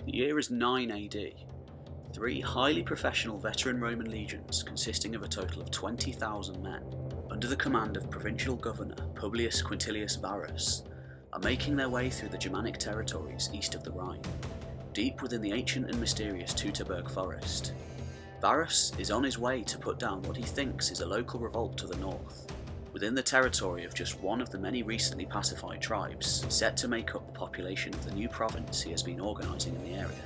The year is 9 AD. Three highly professional veteran Roman legions consisting of a total of 20,000 men, under the command of provincial governor Publius Quintcilius Varus, are making their way through the Germanic territories east of the Rhine, deep within the ancient and mysterious Teutoburg Forest. Varus is on his way to put down what he thinks is a local revolt to the north, within the territory of just one of the many recently pacified tribes set to make up the population of the new province he has been organising in the area.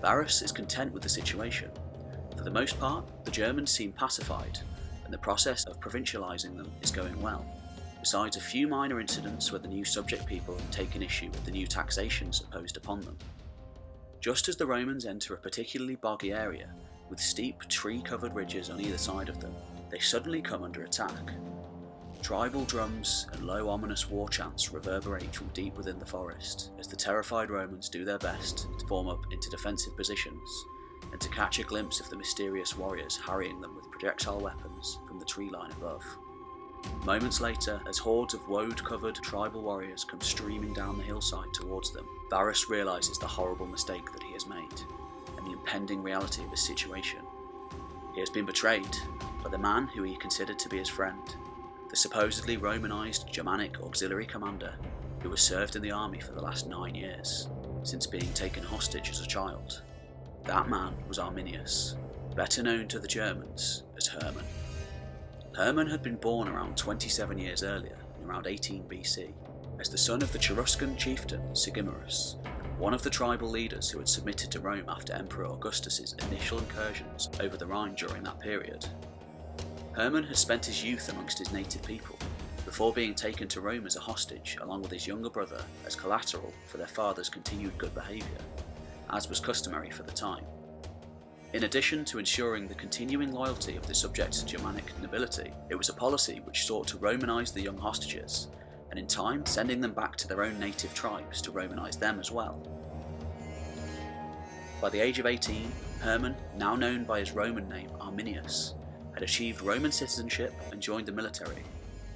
Varus is content with the situation. For the most part, the Germans seem pacified, and the process of provincialising them is going well, besides a few minor incidents where the new subject people have taken issue with the new taxations imposed upon them. Just as the Romans enter a particularly boggy area, with steep, tree-covered ridges on either side of them, they suddenly come under attack. Tribal drums and low ominous war chants reverberate from deep within the forest as the terrified Romans do their best to form up into defensive positions and to catch a glimpse of the mysterious warriors harrying them with projectile weapons from the tree line above. Moments later, as hordes of woad-covered tribal warriors come streaming down the hillside towards them, Varus realises the horrible mistake that he has made and the impending reality of his situation. He has been betrayed by the man who he considered to be his friend, the supposedly Romanised Germanic auxiliary commander who has served in the army for the last 9 years, since being taken hostage as a child. That man was Arminius, better known to the Germans as Herman. Herman had been born around 27 years earlier, in around 18 BC, as the son of the Cheruscan chieftain Sigimerus, one of the tribal leaders who had submitted to Rome after Emperor Augustus's initial incursions over the Rhine during that period. Herman had spent his youth amongst his native people, before being taken to Rome as a hostage along with his younger brother as collateral for their father's continued good behaviour, as was customary for the time. In addition to ensuring the continuing loyalty of the subject Germanic nobility, it was a policy which sought to Romanise the young hostages, and in time sending them back to their own native tribes to Romanise them as well. By the age of 18, Herman, now known by his Roman name Arminius, had achieved Roman citizenship and joined the military.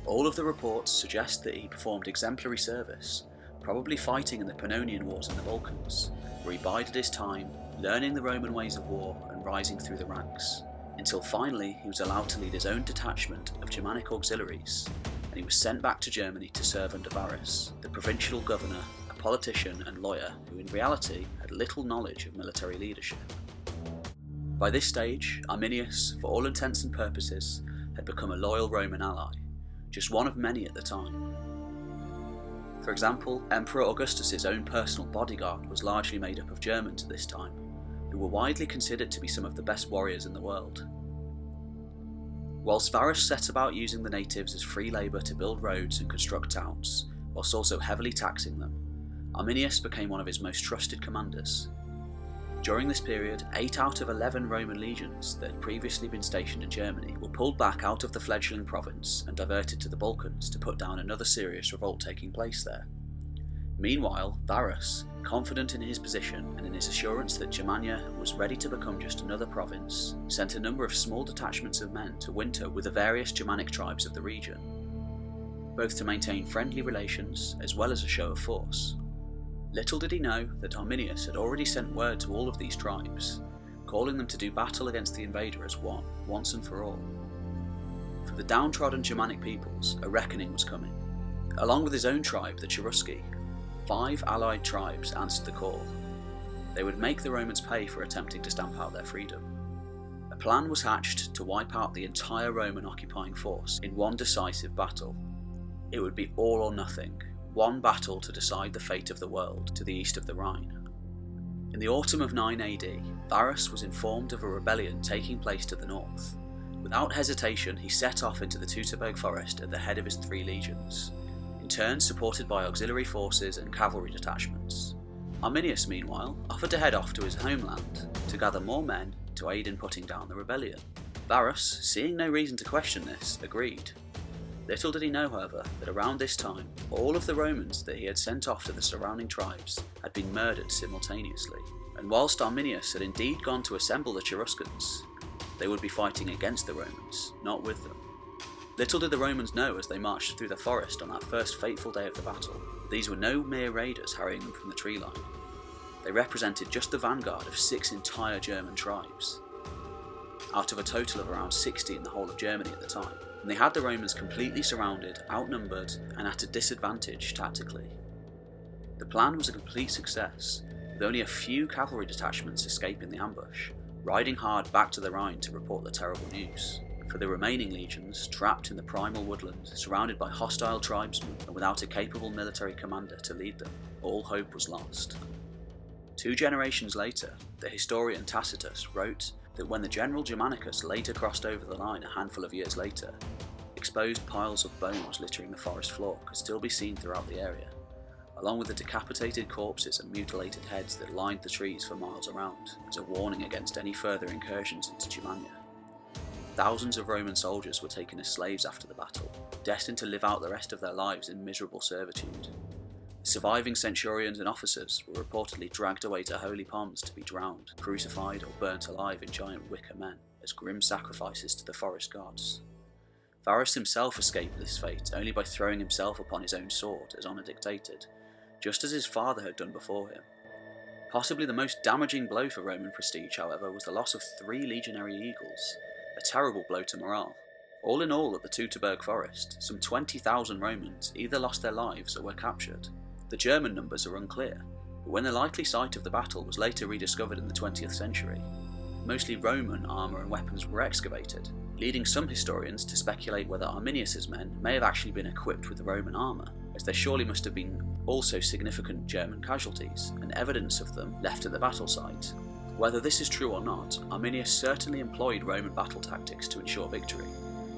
All of the reports suggest that he performed exemplary service, probably fighting in the Pannonian Wars in the Balkans, where he bided his time, learning the Roman ways of war and rising through the ranks, until finally he was allowed to lead his own detachment of Germanic auxiliaries, and he was sent back to Germany to serve under Varus, the provincial governor, a politician and lawyer who in reality had little knowledge of military leadership. By this stage, Arminius, for all intents and purposes, had become a loyal Roman ally, just one of many at the time. For example, Emperor Augustus's own personal bodyguard was largely made up of Germans at this time, who were widely considered to be some of the best warriors in the world. Whilst Varus set about using the natives as free labour to build roads and construct towns, whilst also heavily taxing them, Arminius became one of his most trusted commanders. During this period, 8 out of 11 Roman legions that had previously been stationed in Germany were pulled back out of the fledgling province and diverted to the Balkans to put down another serious revolt taking place there. Meanwhile, Varus, confident in his position and in his assurance that Germania was ready to become just another province, sent a number of small detachments of men to winter with the various Germanic tribes of the region, both to maintain friendly relations as well as a show of force. Little did he know that Arminius had already sent word to all of these tribes, calling them to do battle against the invader as one, once and for all. For the downtrodden Germanic peoples, a reckoning was coming. Along with his own tribe, the Cherusci, 5 allied tribes answered the call. They would make the Romans pay for attempting to stamp out their freedom. A plan was hatched to wipe out the entire Roman occupying force in one decisive battle. It would be all or nothing. One battle to decide the fate of the world to the east of the Rhine. In the autumn of 9 AD, Varus was informed of a rebellion taking place to the north. Without hesitation, he set off into the Teutoburg Forest at the head of his 3 legions, in turn supported by auxiliary forces and cavalry detachments. Arminius, meanwhile, offered to head off to his homeland to gather more men to aid in putting down the rebellion. Varus, seeing no reason to question this, agreed. Little did he know, however, that around this time, all of the Romans that he had sent off to the surrounding tribes had been murdered simultaneously, and whilst Arminius had indeed gone to assemble the Cheruscans, they would be fighting against the Romans, not with them. Little did the Romans know as they marched through the forest on that first fateful day of the battle, these were no mere raiders harrying them from the tree line. They they represented just the vanguard of 6 entire German tribes, out of a total of around 60 in the whole of Germany at the time, and they had the Romans completely surrounded, outnumbered, and at a disadvantage tactically. The plan was a complete success, with only a few cavalry detachments escaping the ambush, riding hard back to the Rhine to report the terrible news. For the remaining legions, trapped in the primal woodland, surrounded by hostile tribesmen and without a capable military commander to lead them, all hope was lost. 2 generations later, the historian Tacitus wrote that when the general Germanicus later crossed over the line a handful of years later, exposed piles of bones littering the forest floor could still be seen throughout the area, along with the decapitated corpses and mutilated heads that lined the trees for miles around, as a warning against any further incursions into Germania. Thousands of Roman soldiers were taken as slaves after the battle, destined to live out the rest of their lives in miserable servitude. The surviving centurions and officers were reportedly dragged away to holy ponds to be drowned, crucified, or burnt alive in giant wicker men as grim sacrifices to the forest gods. Varus himself escaped this fate only by throwing himself upon his own sword, as honour dictated, just as his father had done before him. Possibly the most damaging blow for Roman prestige, however, was the loss of 3 legionary eagles, a terrible blow to morale. All in all, at the Teutoburg Forest, some 20,000 Romans either lost their lives or were captured. The German numbers are unclear, but when the likely site of the battle was later rediscovered in the 20th century, mostly Roman armour and weapons were excavated, leading some historians to speculate whether Arminius's men may have actually been equipped with Roman armour, as there surely must have been also significant German casualties, and evidence of them left at the battle site. Whether this is true or not, Arminius certainly employed Roman battle tactics to ensure victory,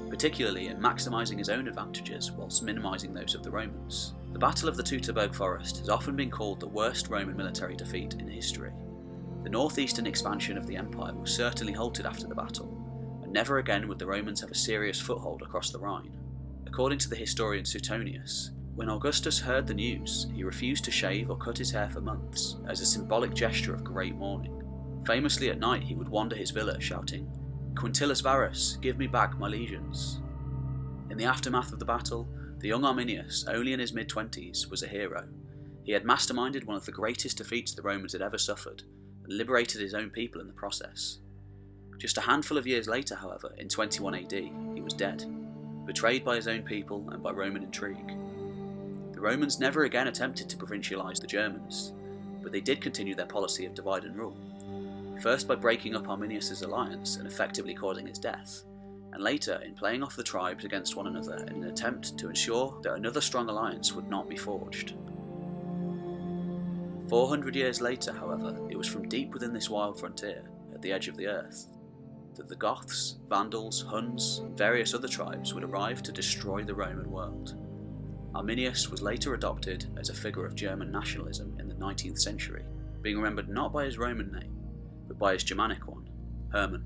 particularly in maximising his own advantages whilst minimising those of the Romans. The Battle of the Teutoburg Forest has often been called the worst Roman military defeat in history. The northeastern expansion of the empire was certainly halted after the battle, and never again would the Romans have a serious foothold across the Rhine. According to the historian Suetonius, when Augustus heard the news, he refused to shave or cut his hair for months, as a symbolic gesture of great mourning. Famously at night he would wander his villa shouting, "Quintilius Varus, give me back my legions." In the aftermath of the battle, the young Arminius, only in his mid-20s, was a hero. He had masterminded one of the greatest defeats the Romans had ever suffered, and liberated his own people in the process. Just a handful of years later, however, in 21 AD, he was dead, betrayed by his own people and by Roman intrigue. The Romans never again attempted to provincialise the Germans, but they did continue their policy of divide and rule, first by breaking up Arminius's alliance and effectively causing his death, and later in playing off the tribes against one another in an attempt to ensure that another strong alliance would not be forged. 400 years later, however, it was from deep within this wild frontier, at the edge of the earth, that the Goths, Vandals, Huns, and various other tribes would arrive to destroy the Roman world. Arminius was later adopted as a figure of German nationalism in the 19th century, being remembered not by his Roman name, but by his Germanic one, Herman.